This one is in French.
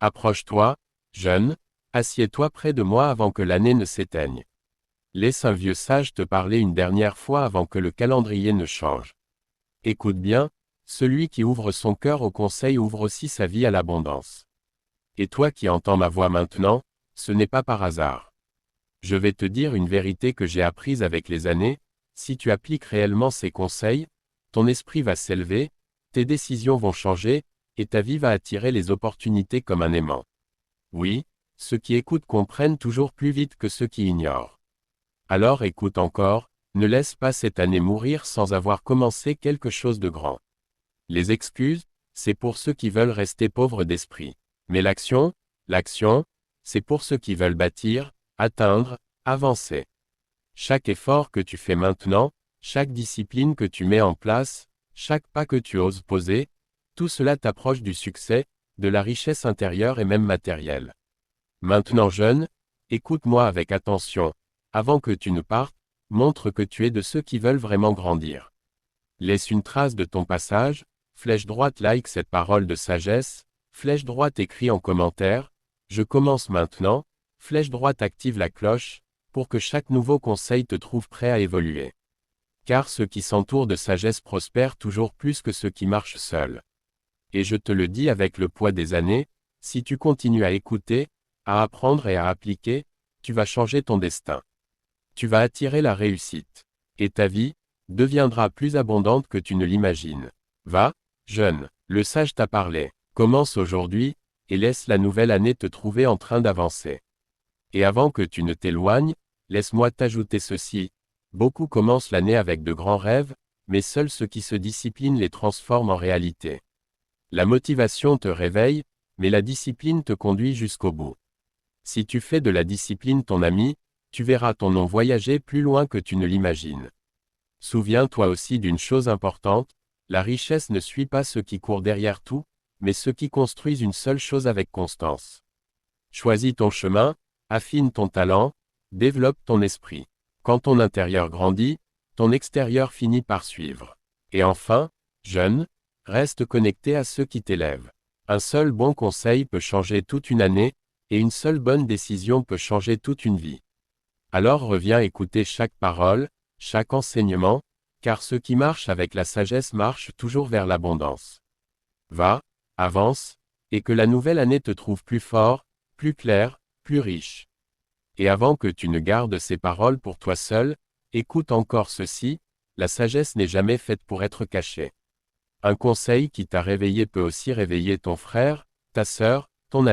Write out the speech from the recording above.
Approche-toi, jeune, assieds-toi près de moi avant que l'année ne s'éteigne. Laisse un vieux sage te parler une dernière fois avant que le calendrier ne change. Écoute bien, celui qui ouvre son cœur au conseil ouvre aussi sa vie à l'abondance. Et toi qui entends ma voix maintenant, ce n'est pas par hasard. Je vais te dire une vérité que j'ai apprise avec les années, si tu appliques réellement ces conseils, ton esprit va s'élever, tes décisions vont changer, et ta vie va attirer les opportunités comme un aimant. Oui, ceux qui écoutent comprennent toujours plus vite que ceux qui ignorent. Alors écoute encore, ne laisse pas cette année mourir sans avoir commencé quelque chose de grand. Les excuses, c'est pour ceux qui veulent rester pauvres d'esprit. Mais l'action, c'est pour ceux qui veulent bâtir, atteindre, avancer. Chaque effort que tu fais maintenant, chaque discipline que tu mets en place, chaque pas que tu oses poser, tout cela t'approche du succès, de la richesse intérieure et même matérielle. Maintenant jeune, écoute-moi avec attention. Avant que tu ne partes, montre que tu es de ceux qui veulent vraiment grandir. Laisse une trace de ton passage, flèche droite like cette parole de sagesse, flèche droite écrit en commentaire, je commence maintenant, flèche droite active la cloche, pour que chaque nouveau conseil te trouve prêt à évoluer. Car ceux qui s'entourent de sagesse prospèrent toujours plus que ceux qui marchent seuls. Et je te le dis avec le poids des années, si tu continues à écouter, à apprendre et à appliquer, tu vas changer ton destin. Tu vas attirer la réussite. Et ta vie deviendra plus abondante que tu ne l'imagines. Va, jeune, le sage t'a parlé. Commence aujourd'hui, et laisse la nouvelle année te trouver en train d'avancer. Et avant que tu ne t'éloignes, laisse-moi t'ajouter ceci. Beaucoup commencent l'année avec de grands rêves, mais seuls ceux qui se disciplinent les transforment en réalité. La motivation te réveille, mais la discipline te conduit jusqu'au bout. Si tu fais de la discipline ton ami, tu verras ton nom voyager plus loin que tu ne l'imagines. Souviens-toi aussi d'une chose importante, la richesse ne suit pas ceux qui courent derrière tout, mais ceux qui construisent une seule chose avec constance. Choisis ton chemin, affine ton talent, développe ton esprit. Quand ton intérieur grandit, ton extérieur finit par suivre. Et enfin, jeune, reste connecté à ceux qui t'élèvent. Un seul bon conseil peut changer toute une année, et une seule bonne décision peut changer toute une vie. Alors reviens écouter chaque parole, chaque enseignement, car ceux qui marchent avec la sagesse marchent toujours vers l'abondance. Va, avance, et que la nouvelle année te trouve plus fort, plus clair, plus riche. Et avant que tu ne gardes ces paroles pour toi seul, écoute encore ceci, la sagesse n'est jamais faite pour être cachée. Un conseil qui t'a réveillé peut aussi réveiller ton frère, ta sœur,